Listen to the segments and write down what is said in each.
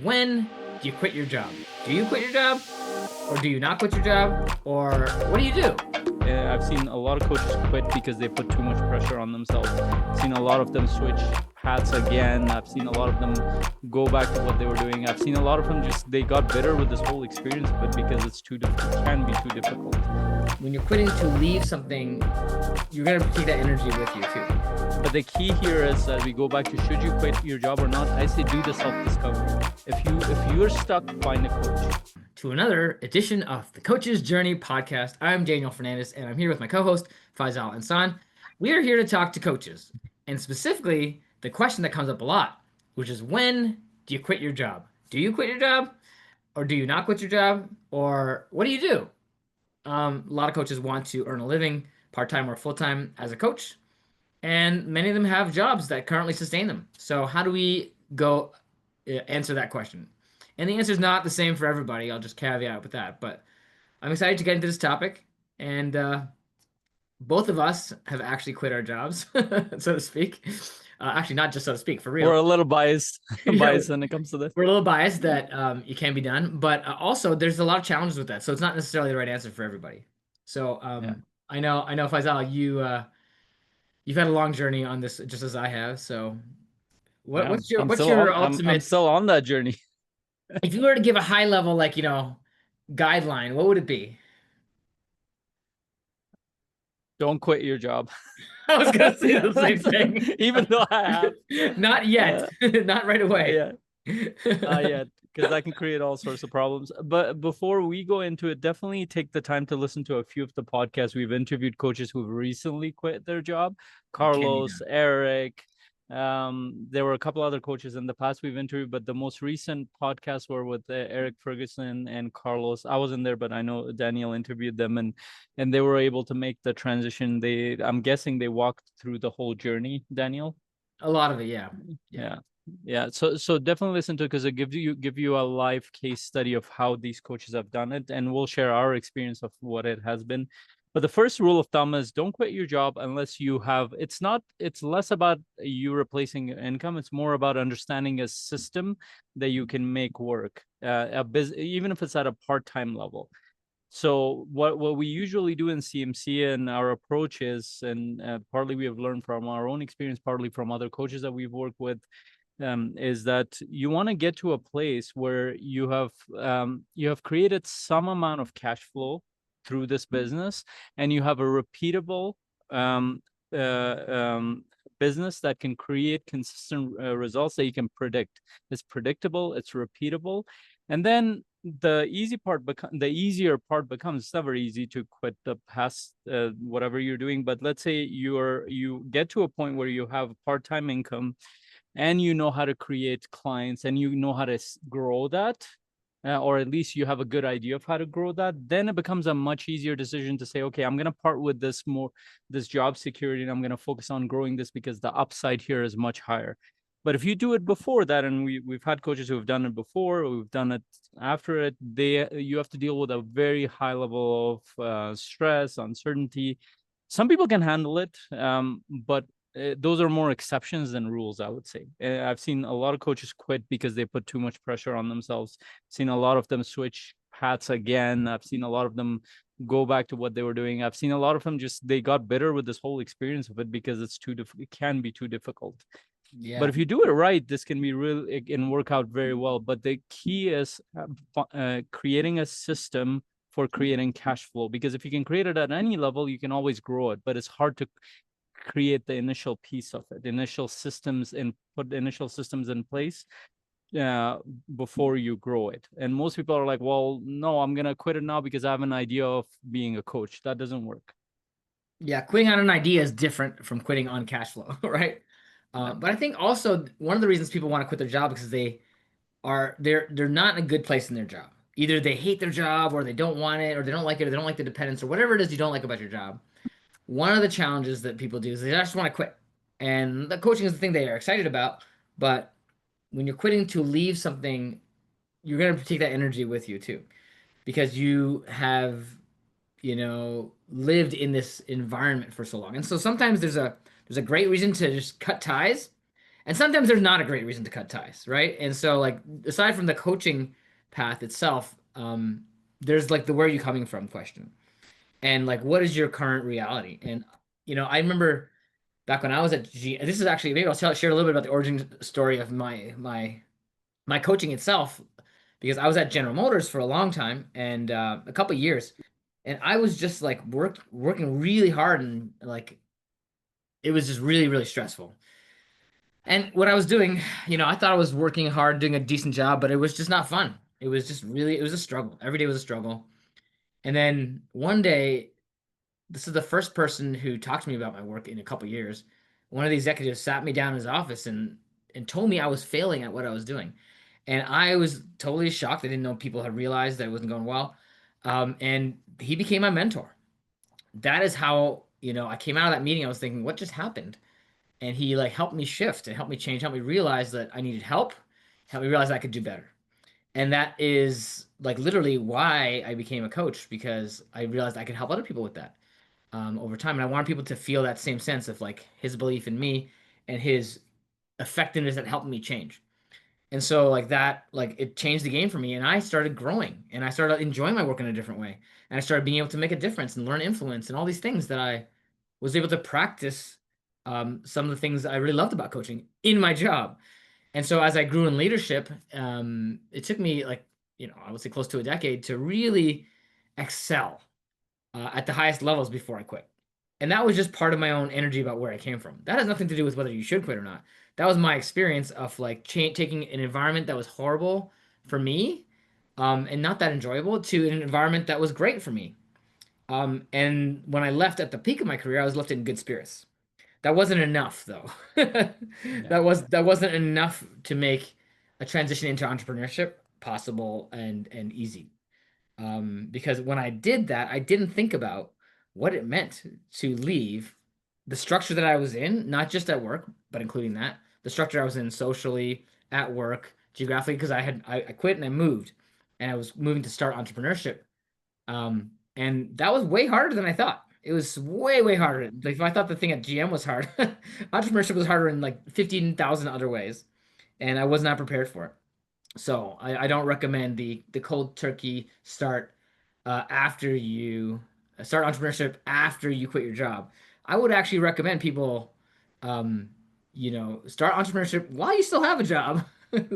When do you quit your job? Do you quit your job? Or do you not quit your job? Or what do you do? I've seen a lot of coaches quit because they put too much pressure on themselves. I've seen a lot of them switch hats again. I've seen a lot of them go back to what they were doing. I've seen a lot of them they got bitter with this whole experience, but because it's too difficult, it can be too difficult. When you're quitting to leave something, you're going to take that energy with you too. But the key here is, as we go back to should you quit your job or not, I say do the self-discovery. If you're stuck, find a coach. To another edition of the Coach's Journey podcast. I'm Daniel Fernandez, and I'm here with my co-host Faisal Ansan. We are here to talk to coaches, and specifically the question that comes up a lot, which is when do you quit your job? Do you quit your job, or do you not quit your job, or what do you do? A lot of coaches want to earn a living, part-time or full-time, as a coach, and many of them have jobs that currently sustain them. So how do we go answer that question? And the answer is not the same for everybody. I'll just caveat with that. But I'm excited to get into this topic. And both of us have actually quit our jobs, so to speak. Actually, not just so to speak, for real. We're a little biased when it comes to this. We're a little biased that it can be done. But also, there's a lot of challenges with that. So it's not necessarily the right answer for everybody. So Yeah. I know, Faisal, you've had a long journey on this, just as I have. So what's your ultimate? I'm still on that journey. If you were to give a high level, guideline, what would it be? Don't quit your job. I was gonna say the same thing. Even though I have. Not yet. Not right away. Not yet, because that can create all sorts of problems. But before we go into it, definitely take the time to listen to a few of the podcasts. We've interviewed coaches who've recently quit their job. Carlos, Eric. There were a couple other coaches in the past we've interviewed, but the most recent podcasts were with Eric Ferguson and Carlos. I wasn't there, but I know Daniel interviewed them, and they were able to make the transition. I'm guessing they walked through the whole journey, Daniel. A lot of it, yeah. So definitely listen to it, because it give you a live case study of how these coaches have done it, and we'll share our experience of what it has been. But the first rule of thumb is don't quit your job unless you have, it's less about you replacing your income. It's more about understanding a system that you can make work, even if it's at a part-time level. So what we usually do in CMC, and our approach is, and partly we have learned from our own experience, partly from other coaches that we've worked with, is that you want to get to a place where you have created some amount of cash flow through this business, and you have a repeatable business that can create consistent results that you can predict. It's predictable, it's repeatable, and then the easier part becomes, it's never easy to quit the past whatever you're doing, but let's say you get to a point where you have part-time income, and you know how to create clients, and you know how to grow that, or at least you have a good idea of how to grow that, then it becomes a much easier decision to say, okay, I'm going to part with this job security, and I'm going to focus on growing this because the upside here is much higher. But if you do it before that, and we've had coaches who have done it before, we've done it after it, you have to deal with a very high level of stress, uncertainty. Some people can handle it, but those are more exceptions than rules, I would say. I've seen a lot of coaches quit because they put too much pressure on themselves. I've seen a lot of them switch hats again. I've seen a lot of them go back to what they were doing. I've seen a lot of them they got bitter with this whole experience of it because it can be too difficult. Yeah. But if you do it right, this can be it can work out very well. But the key is creating a system for creating cash flow, because if you can create it at any level, you can always grow it, but it's hard to create the initial piece of it, put the initial systems in place before you grow it. And most people are like, well, no, I'm gonna quit it now because I have an idea of being a coach. That doesn't work. Yeah, quitting on an idea is different from quitting on cash flow, right? But I think also one of the reasons people want to quit their job because they're not in a good place in their job. Either they hate their job, or they don't want it, or they don't like it, or they don't like the dependence, or whatever it is you don't like about your job. One of the challenges that people do is they just want to quit. And the coaching is the thing they are excited about. But when you're quitting to leave something, you're going to take that energy with you too. Because you have, lived in this environment for so long. And so sometimes there's a great reason to just cut ties. And sometimes there's not a great reason to cut ties, right? And so like aside from the coaching path itself, there's like the where are you coming from question. And like what is your current reality? And I remember back when I was at G, this is actually maybe share a little bit about the origin story of my coaching itself, because I was at General Motors for a long time and a couple of years, and I was just like working really hard, and like it was just really really stressful. And what I was doing, I thought I was working hard, doing a decent job, but it was just not fun. It was a struggle. Every day was a struggle. And then one day, this is the first person who talked to me about my work in a couple of years. One of the executives sat me down in his office and told me I was failing at what I was doing. And I was totally shocked. I didn't know people had realized that it wasn't going well. And he became my mentor. That is how, I came out of that meeting. I was thinking, what just happened? And he like helped me shift and helped me change, helped me realize that I needed help, helped me realize I could do better. And that is like literally why I became a coach, because I realized I could help other people with that over time. And I want people to feel that same sense of like his belief in me and his effectiveness at helping me change. And so like that, like it changed the game for me, and I started growing and I started enjoying my work in a different way. And I started being able to make a difference and learn influence and all these things that I was able to practice some of the things I really loved about coaching in my job. And so as I grew in leadership, it took me like, I would say close to a decade to really excel at the highest levels before I quit. And that was just part of my own energy about where I came from. That has nothing to do with whether you should quit or not. That was my experience of like taking an environment that was horrible for me, and not that enjoyable, to an environment that was great for me. And when I left at the peak of my career, I was left in good spirits. That wasn't enough though. Yeah. That wasn't enough to make a transition into entrepreneurship possible and easy. Because when I did that, I didn't think about what it meant to leave the structure that I was in, not just at work, but including that, the structure I was in socially, at work, geographically, because I quit and I moved, and I was moving to start entrepreneurship. And that was way harder than I thought. It was way, way harder. Like if I thought the thing at GM was hard, entrepreneurship was harder in like 15,000 other ways, and I was not prepared for it. So I don't recommend the cold turkey start after you start entrepreneurship after you quit your job. I would actually recommend people, um, start entrepreneurship while you still have a job,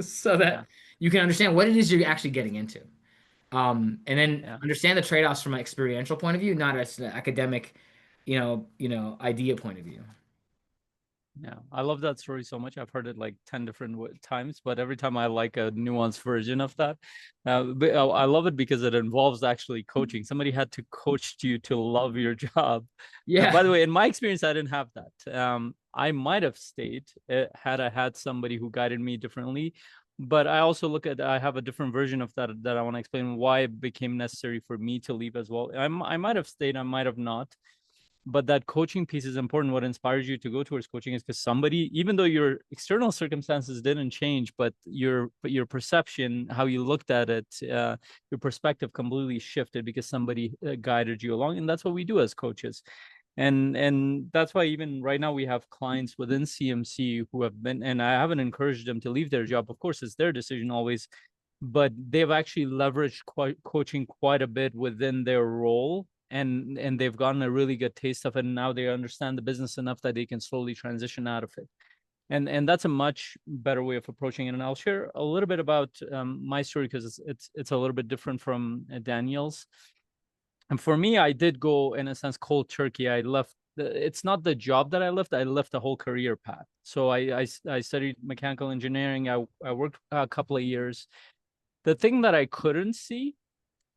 so Yeah. that you can understand what it is you're actually getting into, and then Yeah. understand the trade-offs from an experiential point of view, not as an academic, idea point of view. Yeah, I love that story so much. I've heard it like 10 different times, but every time I like a nuanced version of that. But I love it because it involves actually coaching. Somebody had to coach you to love your job. Yeah. By the way, in my experience, I didn't have that. I might have stayed had I had somebody who guided me differently. But I also I have a different version of that I want to explain why it became necessary for me to leave as well. I might have stayed, I might have not, but that coaching piece is important. What inspires you to go towards coaching is because somebody, even though your external circumstances didn't change, but your perception, how you looked at it, your perspective completely shifted because somebody guided you along. And that's what we do as coaches. And that's why even right now we have clients within CMC who have been, and I haven't encouraged them to leave their job. Of course, it's their decision always, but they've actually leveraged coaching quite a bit within their role, and they've gotten a really good taste of it, and now they understand the business enough that they can slowly transition out of it. And that's a much better way of approaching it. And I'll share a little bit about my story because it's a little bit different from Daniel's. And for me, I did go in a sense cold turkey. I left. It's not the job that I left. I left the whole career path. So I studied mechanical engineering. I worked a couple of years. The thing that I couldn't see,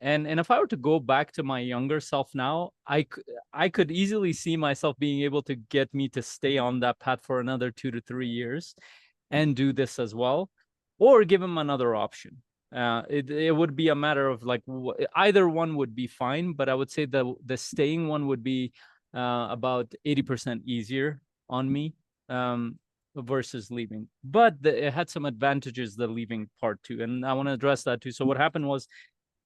and if I were to go back to my younger self now, I could easily see myself being able to get me to stay on that path for another 2 to 3 years and do this as well, or give him another option. It would be a matter of like either one would be fine, but I would say the staying one would be about 80% easier on me versus leaving. But it had some advantages, the leaving part too, and I want to address that too. So what happened was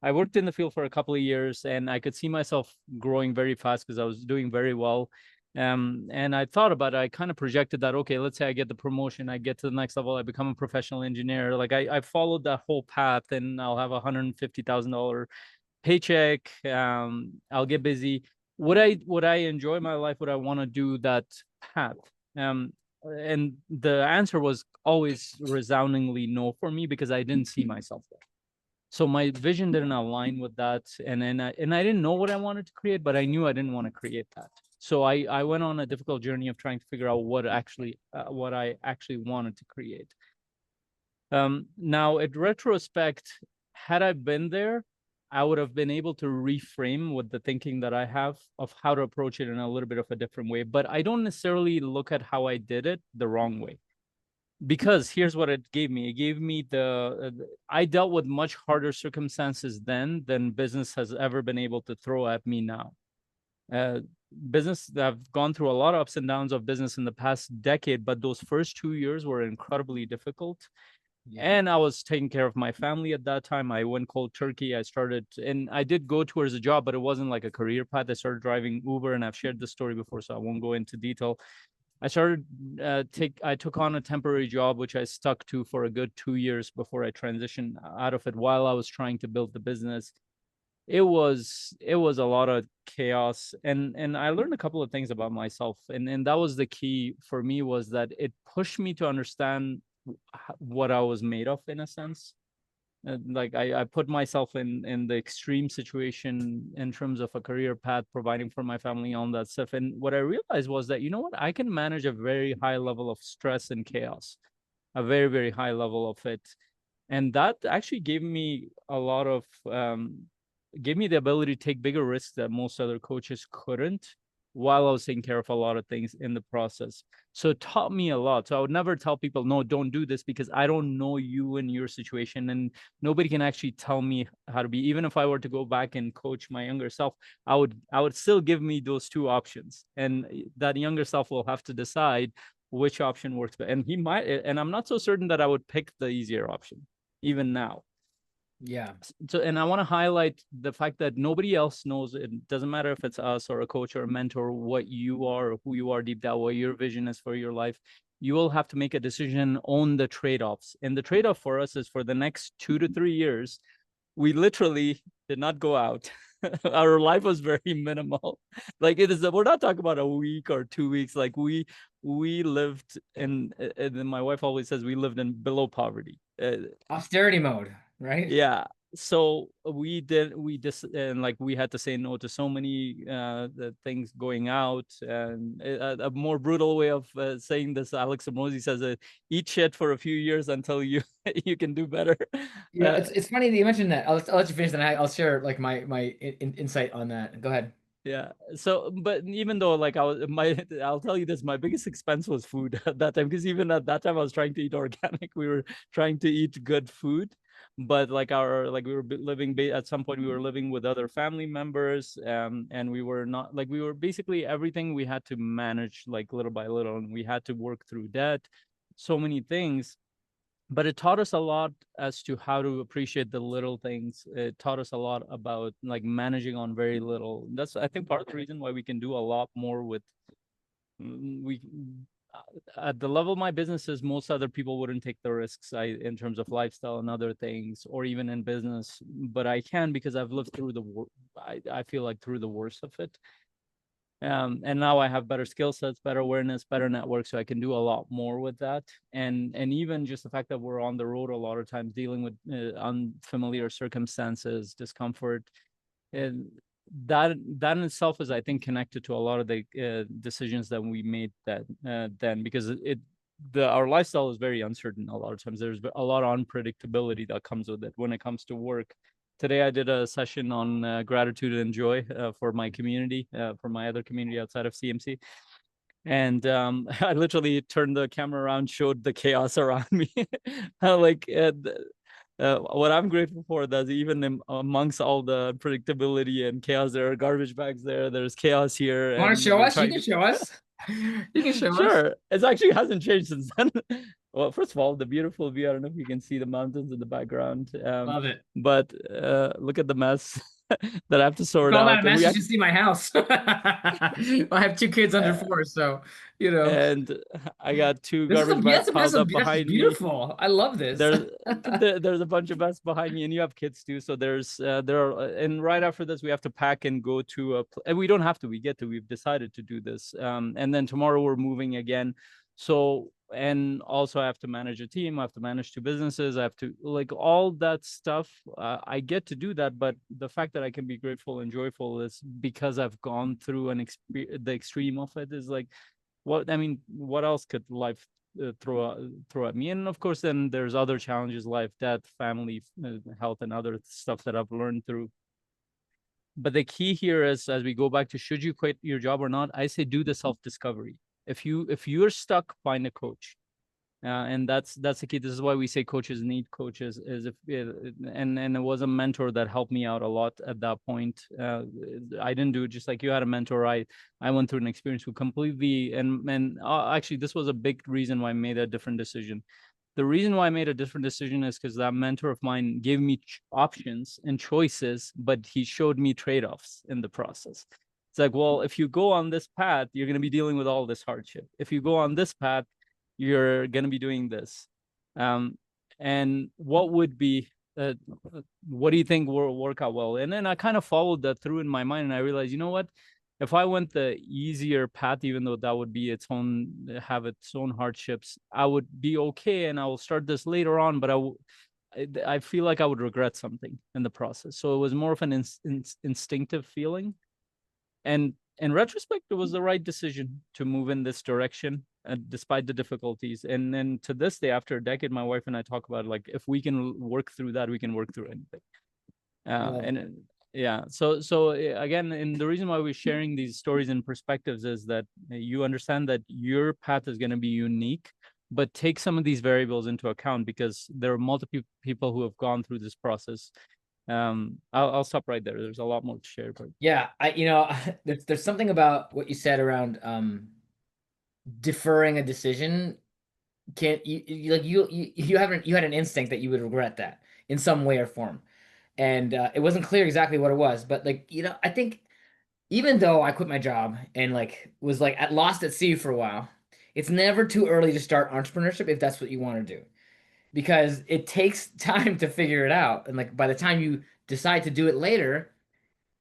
I worked in the field for a couple of years and I could see myself growing very fast because I was doing very well. And I thought about it. I kind of projected that, okay, let's say I get the promotion, I get to the next level, I become a professional engineer. Like I followed that whole path, and I'll have $150,000 paycheck. I'll get busy. Would I enjoy my life? Would I want to do that path? And the answer was always resoundingly no for me, because I didn't see myself there. So my vision didn't align with that, and I didn't know what I wanted to create, but I knew I didn't want to create that. So I went on a difficult journey of trying to figure out what I actually wanted to create. Now, in retrospect, had I been there, I would have been able to reframe with the thinking that I have of how to approach it in a little bit of a different way. But I don't necessarily look at how I did it the wrong way, because here's what it gave me. It gave me I dealt with much harder circumstances then than business has ever been able to throw at me now. Uh, Business, I've gone through a lot of ups and downs of business in the past decade, but those first 2 years were incredibly difficult. Yeah. And I was taking care of my family at that time. I went cold turkey. I started, and I did go towards a job, but it wasn't like a career path. I started driving Uber, and I've shared this story before, so I won't go into detail. I started I took on a temporary job, which I stuck to for a good 2 years before I transitioned out of it, while I was trying to build the business. It was a lot of chaos, and I learned a couple of things about myself, and that was the key for me, was that it pushed me to understand what I was made of, in a sense. Like I put myself in the extreme situation in terms of a career path, providing for my family, all that stuff. And what I realized was that, you know what, I can manage a very high level of stress and chaos, a very, very high level of it. And that actually gave me the ability to take bigger risks that most other coaches couldn't, while I was taking care of a lot of things in the process. So it taught me a lot. So I would never tell people, no, don't do this, because I don't know you and your situation, and nobody can actually tell me how to be. Even if I were to go back and coach my younger self, I would still give me those two options, and that younger self will have to decide which option works best. And he might, and I'm not so certain that I would pick the easier option, even now. Yeah. So, and I want to highlight the fact that nobody else knows. It doesn't matter if it's us or a coach or a mentor, what you are or who you are deep down, what your vision is for your life. You will have to make a decision on the trade-offs, and the trade-off for us is, for the next 2 to 3 years, we literally did not go out. Our life was very minimal. Like, it is, we're not talking about a week or 2 weeks. Like, we lived in, and my wife always says, we lived in below poverty. Austerity mode, right? Yeah. So we just, and like, we had to say no to so many the things going out. And a more brutal way of saying this, Alex Ramosi says, eat shit for a few years until you you can do better. Yeah, it's funny that you mentioned that. I'll let you finish, then I'll share like my insight on that. Go ahead. Yeah. So, but even though, like, I'll tell you this, my biggest expense was food at that time, because even at that time I was trying to eat organic. We were trying to eat good food, but like, we were living, at some point we were living with other family members, and we were not, like, we were basically, everything we had to manage, like, little by little, and we had to work through debt, so many things. But it taught us a lot as to how to appreciate the little things. It taught us a lot about, like, managing on very little. That's, I think, part of the reason why we can do a lot more with, we at the level my business is, most other people wouldn't take the risks, in terms of lifestyle and other things, or even in business. But I can, because I've lived through I feel like, through the worst of it. And now I have better skill sets, better awareness, better network, so I can do a lot more with that. And even just the fact that we're on the road a lot of times, dealing with unfamiliar circumstances, discomfort, and that in itself is, I think, connected to a lot of the decisions that we made then, because our lifestyle is very uncertain a lot of times. There's a lot of unpredictability that comes with it when it comes to work. Today I did a session on gratitude and joy for my community, for my other community outside of CMC. And I literally turned the camera around, showed the chaos around me. Like, what I'm grateful for, that even amongst all the predictability and chaos, there are garbage bags there, there's chaos here, You want to and show we're us? You trying can to show us. You can show us. sure, it actually hasn't changed since then. Well, first of all, the beautiful view, I don't know if you can see the mountains in the background, Love it. but look at the mess. that I have to sort Call that out. a And mess. You should see my house. I have two kids under uh, 4, so you know and I got two this is garbage bags that's piled up that's behind me. beautiful. I love this. There's a bunch of us behind me, and you have kids too. So there are, and right after this, we have to pack and go to and we don't have to. We get to. We've decided to do this. And then tomorrow we're moving again. So, and also I have to manage a team. I have to manage two businesses. I have to, like, all that stuff. I get to do that, but the fact that I can be grateful and joyful is because I've gone through the extreme of it. Is like, what I mean, what else could life throw at me? And of course, then there's other challenges: life, death, family, health, and other stuff that I've learned through. But the key here is, as we go back to should you quit your job or not, I say do the self discovery. If you're stuck, find a coach. And that's the key. This is why we say coaches need coaches. Is if and it was a mentor that helped me out a lot at that point. I didn't do it just like you had a mentor. I went through an experience who completely and actually this was a big reason why I made a different decision. The reason why I made a different decision is because that mentor of mine gave me options and choices, but he showed me trade-offs in the process. It's like, well, if you go on this path, you're going to be dealing with all this hardship. If you go on this path, you're going to be doing this. And what would be, what do you think will work out well? And then I kind of followed that through in my mind, and I realized, you know what? If I went the easier path, even though that would be have its own hardships, I would be okay, and I will start this later on. But I feel like I would regret something in the process. So it was more of an instinctive feeling, and in retrospect, it was the right decision to move in this direction, despite the difficulties. And then to this day, after a decade, my wife and I talk about, like, if we can work through that, we can work through anything. And yeah, so again, and the reason why we're sharing these stories and perspectives is that you understand that your path is going to be unique, but take some of these variables into account, because there are multiple people who have gone through this process. I'll stop right there. There's a lot more to share, but Yeah, there's something about what you said around deferring a decision. Can't you haven't you had an instinct that you would regret that in some way or form, and it wasn't clear exactly what it was, but like I think even though I quit my job and like was like at lost at sea for a while, it's never too early to start entrepreneurship if that's what you want to do, because it takes time to figure it out, and like by the time you decide to do it later,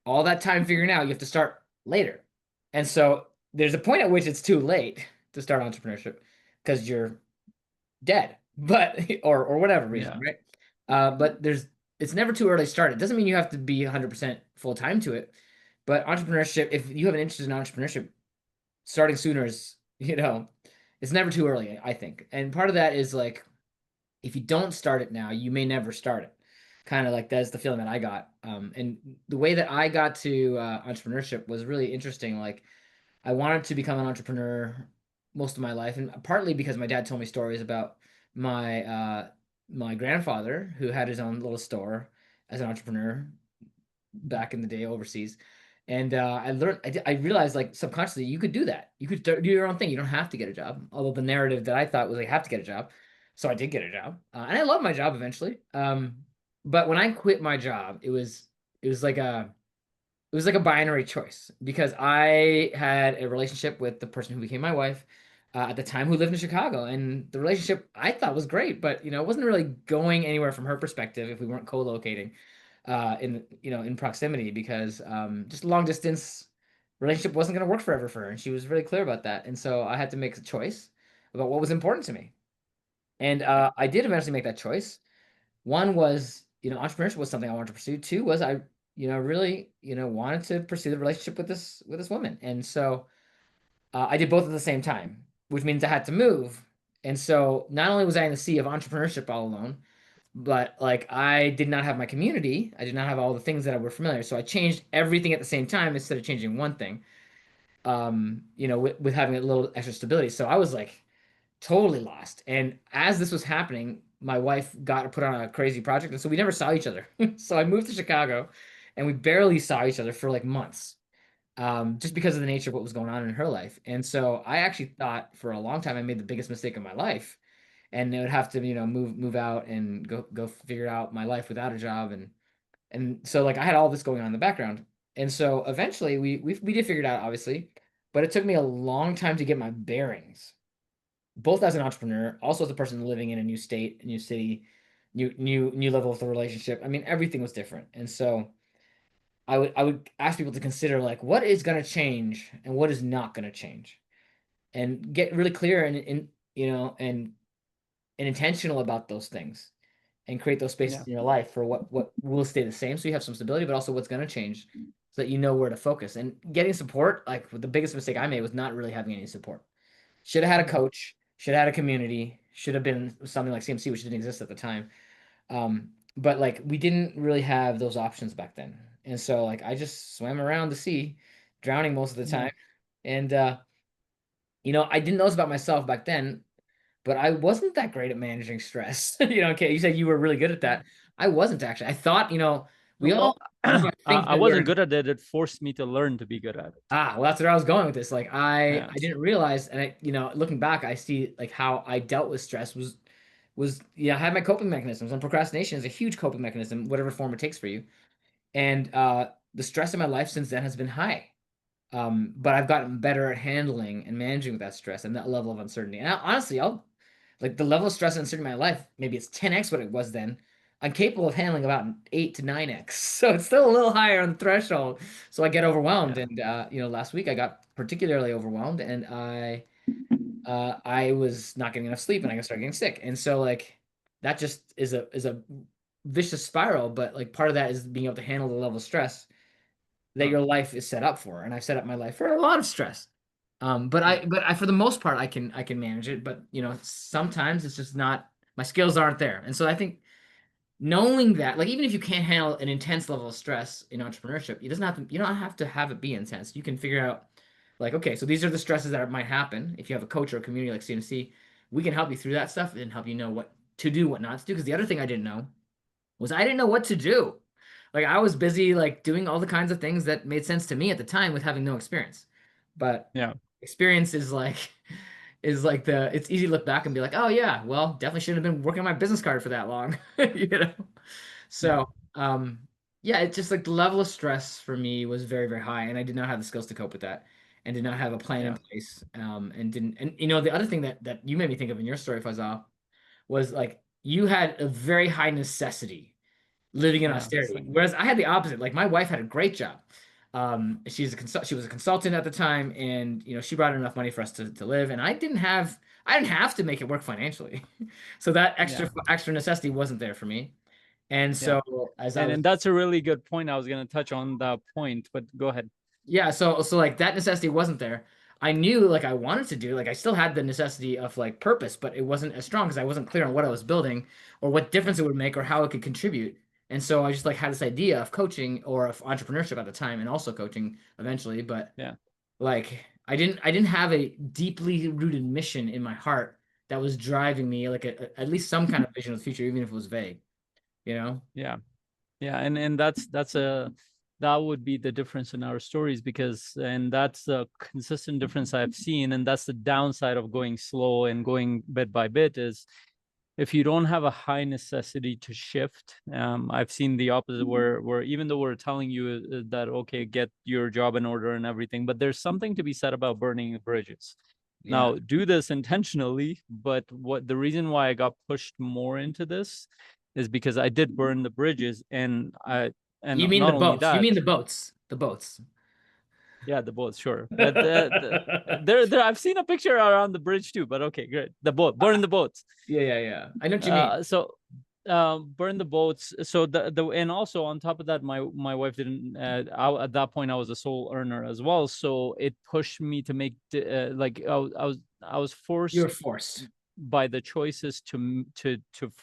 all that time figuring out, you have to start later. And so there's a point at which it's too late to start entrepreneurship because you're dead, but or whatever reason, yeah, right? But it's never too early to start. It doesn't mean you have to be 100% full time to it, but entrepreneurship, if you have an interest in entrepreneurship, starting sooner is, it's never too early, I think. And part of that is like, if you don't start it now, you may never start it. Kind of like that's the feeling that I got. And the way that I got to entrepreneurship was really interesting. Like, I wanted to become an entrepreneur most of my life, and partly because my dad told me stories about my my grandfather who had his own little store as an entrepreneur back in the day overseas. And I realized like subconsciously you could do that. You could do your own thing. You don't have to get a job. Although the narrative that I thought was like, I have to get a job. So I did get a job. And I love my job eventually. But when I quit my job, it was like a, it was like a binary choice because I had a relationship with the person who became my wife at the time, who lived in Chicago, and the relationship I thought was great, but it wasn't really going anywhere from her perspective if we weren't co-locating in in proximity, because just long distance relationship wasn't going to work forever for her, and she was really clear about that. And so I had to make a choice about what was important to me, and I did eventually make that choice. One was, entrepreneurship was something I wanted to pursue. Two was I, really, wanted to pursue the relationship with this woman. And so I did both at the same time, which means I had to move. And so not only was I in the sea of entrepreneurship all alone, but like I did not have my community. I did not have all the things that I were familiar. So I changed everything at the same time instead of changing one thing. With having a little extra stability. So I was like totally lost. And as this was happening, my wife got put on a crazy project, and so we never saw each other. So I moved to Chicago, and we barely saw each other for like months, just because of the nature of what was going on in her life. And so I actually thought for a long time I made the biggest mistake of my life, and I would have to move out and go figure out my life without a job. And And so like I had all this going on in the background. And so eventually we did figure it out, obviously, but it took me a long time to get my bearings, both as an entrepreneur, also as a person living in a new state, a new city, new level of the relationship. I mean, everything was different. And so I would ask people to consider like what is going to change and what is not going to change, and get really clear and and intentional about those things, and create those Yeah. spaces in your life for what will stay the same so you have some stability, but also what's going to change so that you know where to focus. And getting support, like the biggest mistake I made was not really having any support. Should have had a Yeah. coach, should have had a community, should have been something like CMC, which didn't exist at the time. But like we didn't really have those options back then. And so like I just swam around the sea, drowning most of the Yeah. time. And I didn't know this about myself back then, but I wasn't that great at managing stress. Okay, you said you were really good at that. I wasn't actually. I thought, we all Well, think I that wasn't we're good at it. It forced me to learn to be good at it. well, that's where I was going with this. Like I Yes. didn't realize, and looking back, I see like how I dealt with stress was I had my coping mechanisms, and procrastination is a huge coping mechanism, whatever form it takes for you. And the stress in my life since then has been high. But I've gotten better at handling and managing that stress and that level of uncertainty. And honestly, I'll like the level of stress and uncertainty in my life, maybe it's 10x what it was then. I'm capable of handling about 8 to 9x. So it's still a little higher on the threshold. So I get overwhelmed. Yeah. And last week I got particularly overwhelmed, and I was not getting enough sleep, and I started getting sick. And so like that just is a vicious spiral, but like part of that is being able to handle the level of stress that Huh. your life is set up for. And I've set up my life for a lot of stress. But Yeah. for the most part I can manage it. But sometimes it's just not, my skills aren't there. And so I think knowing that, like, even if you can't handle an intense level of stress in entrepreneurship, you don't have to have it be intense. You can figure out, like, okay, so these are the stresses that might happen. If you have a coach or a community like CMC, we can help you through that stuff and help you know what to do, what not to do. Because the other thing I didn't know was I didn't know what to do. Like I was busy like doing all the kinds of things that made sense to me at the time with having no experience. But Yeah. experience is like it's easy to look back and be like, "Oh yeah, well, definitely shouldn't have been working on my business card for that long." You know. Yeah. So, yeah, it's just like the level of stress for me was very, very high, and I did not have the skills to cope with that, and did not have a plan in Yeah. place. And didn't, and the other thing that you made me think of in your story, Faisal, was like you had a very high necessity living in Yeah. austerity, whereas I had the opposite. Like my wife had a great job. She was a consultant at the time, and she brought in enough money for us to live, and I didn't have to make it work financially. So that Yeah. extra necessity wasn't there for me. And Yeah. so as I And was, and that's a really good point. I was gonna touch on that point, but go ahead. yeah, so like that necessity wasn't there. I knew like I wanted to do, like I still had the necessity of like purpose, but it wasn't as strong because I wasn't clear on what I was building or what Yeah. difference it would make or how it could contribute. And so I just like had this idea of coaching or of entrepreneurship at the time, and also coaching eventually, but Yeah. like I didn't have a deeply rooted mission in my heart that was driving me, like at least some kind of vision of the future, even if it was vague, you know? Yeah. Yeah. And that would be the difference in our stories, because and that's a consistent difference I've seen. And that's the downside of going slow and going bit by bit, is if you don't have a high necessity to shift. I've seen the opposite, where even though we're telling you that, okay, get your job in order and everything, but there's something to be said about burning bridges. Yeah. Now, do this intentionally, but what the reason why I got pushed more into this is because I did burn the bridges, and You mean the not only boats. You that. mean the boats. The boats. Yeah, the boats, sure. Yeah, There, I've seen a picture around the bridge too, but okay, great. The boat, burn the boats. yeah, yeah. I know what you mean. So burn the boats. So the and also on top of that, my wife didn't at that point I was a sole earner as well, so it pushed me to make like I was You're forced forced. by the choices to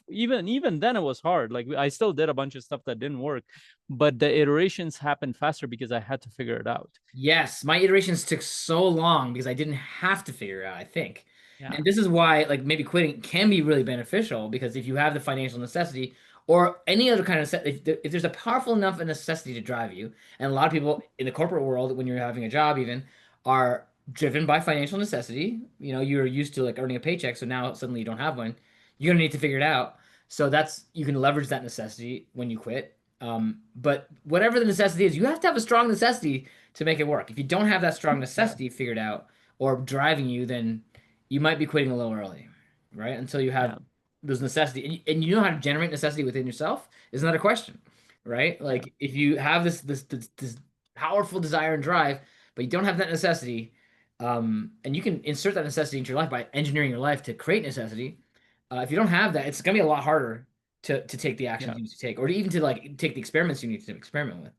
even then it was hard. Like I still did a bunch of stuff that didn't work, but the iterations happened faster because I had to figure it out. Yes, my iterations took so long because I didn't have to figure it out, I think. Yeah. And this is why, like, maybe quitting can be really beneficial because if you have the financial necessity or any other kind of if there's a powerful enough necessity to drive you, and a lot of people in the corporate world, when you're having a job, even are driven by financial necessity. You're used to like earning a paycheck, so now suddenly you don't have one. You're gonna need to figure it out. So you can leverage that necessity when you quit. But whatever the necessity is, you have to have a strong necessity to make it work. If you don't have that strong Yeah. necessity figured out or driving you, then you might be quitting a little early, right? Until you have Yeah. those necessity, and you know how to generate necessity within yourself is another question, right? Yeah. Like if you have this powerful desire and drive, but you don't have that necessity, and you can insert that necessity into your life by engineering your life to create necessity. If you don't have that, it's gonna be a lot harder to take the actions Yeah. you need to take, or to even to like take the experiments you need to experiment with.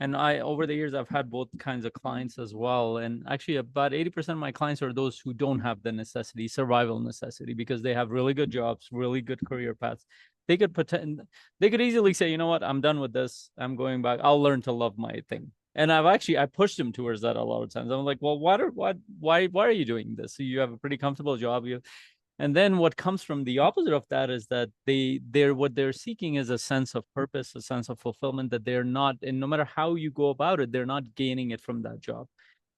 And I, over the years, I've had both kinds of clients as well. And actually, about 80% of my clients are those who don't have the necessity, survival necessity, because they have really good jobs, really good career paths. They could pretend, they could easily say, you know what, I'm done with this. I'm going back. I'll learn to love my thing. And I pushed them towards that a lot of times. I'm like, well, why are you doing this? So you have a pretty comfortable job. And then what comes from the opposite of that is that what they're seeking is a sense of purpose, a sense of fulfillment that they're not, and no matter how you go about it, they're not gaining it from that job.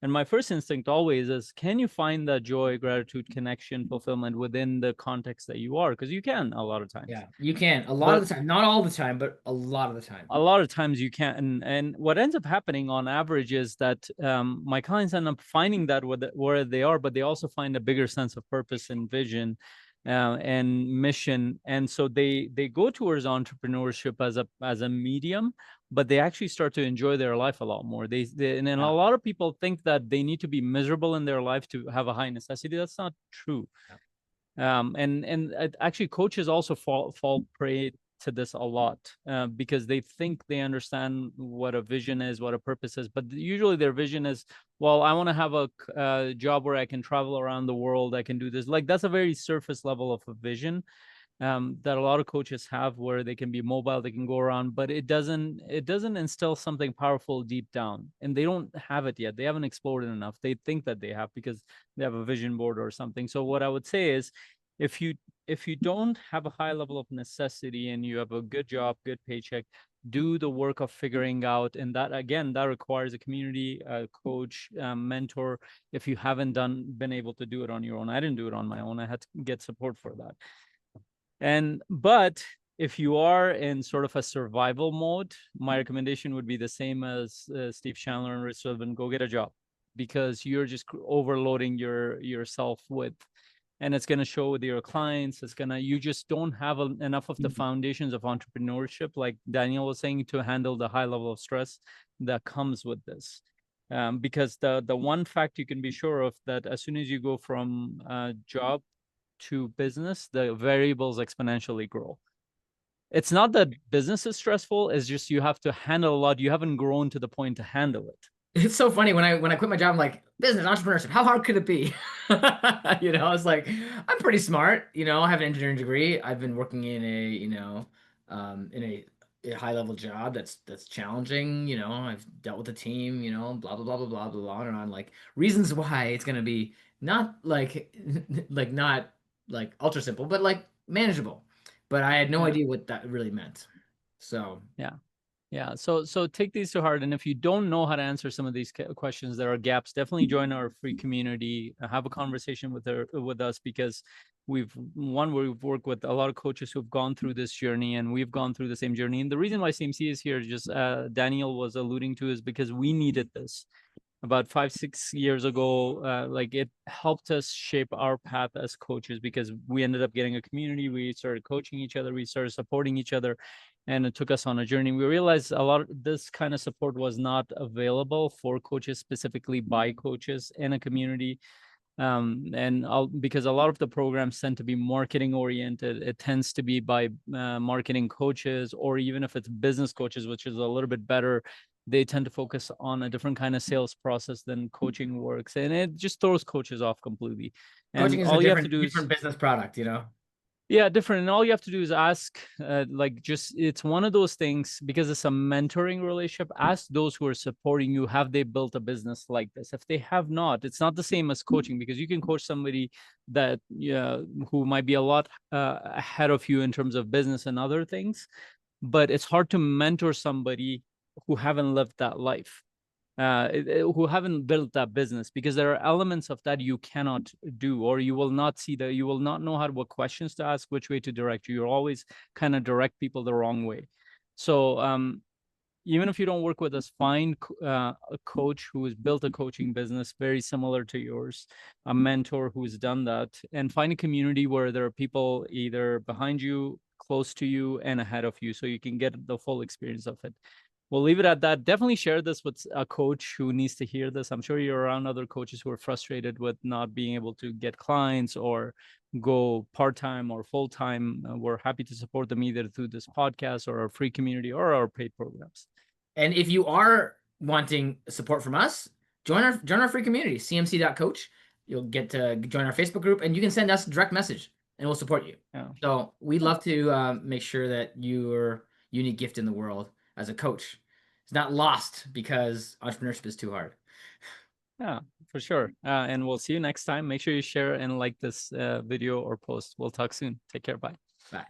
And my first instinct always is, can you find that joy, gratitude, connection, fulfillment within the context that you are? Because you can a lot of times. Yeah, you can a lot But of the time, not all the time, but a lot of the time. a lot of times you can't. And what ends up happening on average is that my clients end up finding that where they are, but they also find a bigger sense of purpose and vision and mission. And so they go towards entrepreneurship as a medium, but they actually start to enjoy their life a lot more. And then a Yeah, lot of people think that they need to be miserable in their life to have a high necessity. That's not true. yeah. And actually coaches also fall prey to this a lot because they think they understand what a vision is, what a purpose is, but usually their vision is, well, I want to have a job where I can travel around the world, I can do this. Like, that's a very surface level of a vision that a lot of coaches have, where they can be mobile, they can go around, but it doesn't instill something powerful deep down, and they don't have it yet. They haven't explored it enough. They think that they have because they have a vision board or something. So what I would say is, if you if you don't have a high level of necessity and you have a good job, good paycheck, do the work of figuring out, and that again, that requires a community, a coach, mentor. If you haven't been able to do it on your own, I didn't do it on my own. I had to get support for that. But if you are in sort of a survival mode, my recommendation would be the same as Steve Chandler and Rich Sullivan: go get a job, because you're just overloading yourself with, and it's going to show with your clients. You just don't have enough of the foundations of entrepreneurship, like Daniel was saying, to handle the high level of stress that comes with this. Because the one fact you can be sure of, that as soon as you go from job to business, the variables exponentially grow. It's not that business is stressful, it's just you have to handle a lot. You haven't grown to the point to handle it. It's so funny when I quit my job, I'm like, business entrepreneurship, how hard could it be? I was like, I'm pretty smart. I have an engineering degree. I've been working in a high level job that's challenging. I've dealt with a team. Blah blah blah blah blah blah blah, and on like reasons why it's gonna be not like like not like ultra simple, but like manageable. But I had no Yeah. idea what that really meant. So Yeah. Yeah, so take these to heart, and if you don't know how to answer some of these questions, there are gaps. Definitely join our free community. Have a conversation with us, because we've worked with a lot of coaches who've gone through this journey, and we've gone through the same journey. And the reason why CMC is here, just Daniel was alluding to, is because we needed this about 5-6 years ago. Like, it helped us shape our path as coaches, because we ended up getting a community. We started coaching each other, we started supporting each other, and it took us on a journey. We realized a lot of this kind of support was not available for coaches, specifically by coaches in a community. Because a lot of the programs tend to be marketing oriented, it tends to be by marketing coaches, or even if it's business coaches, which is a little bit better, they tend to focus on a different kind of sales process than coaching works, and it just throws coaches off completely. coaching And is a all you have to different do is, different business product. yeah, different. And all you have to do is ask, like, just, it's one of those things, because it's a mentoring relationship. Ask those who are supporting you, have they built a business like this? If they have not, it's not the same as coaching, because you can coach somebody that, yeah, who might be a lot ahead of you in terms of business and other things, but it's hard to mentor somebody who haven't lived that life, who haven't built that business, because there are elements of that you cannot do, or you will not see that, you will not know what questions to ask, which way to direct you. You'll always kind of direct people the wrong way. So even if you don't work with us, find a coach who has built a coaching business very similar to yours, a mentor who's done that, and find a community where there are people either behind you, close to you, and ahead of you, so you can get the full experience of it. We'll leave it at that. Definitely share this with a coach who needs to hear this. I'm sure you're around other coaches who are frustrated with not being able to get clients or go part-time or full-time. We're happy to support them either through this podcast or our free community or our paid programs. And if you are wanting support from us, join our free community, cmc.coach. You'll get to join our Facebook group, and you can send us a direct message, and we'll support you. Yeah. So we'd love to make sure that your unique gift in the world as a coach is not lost because entrepreneurship is too hard. Yeah, for sure. And we'll see you next time. Make sure you share and like this video or post. We'll talk soon. Take care. Bye. Bye.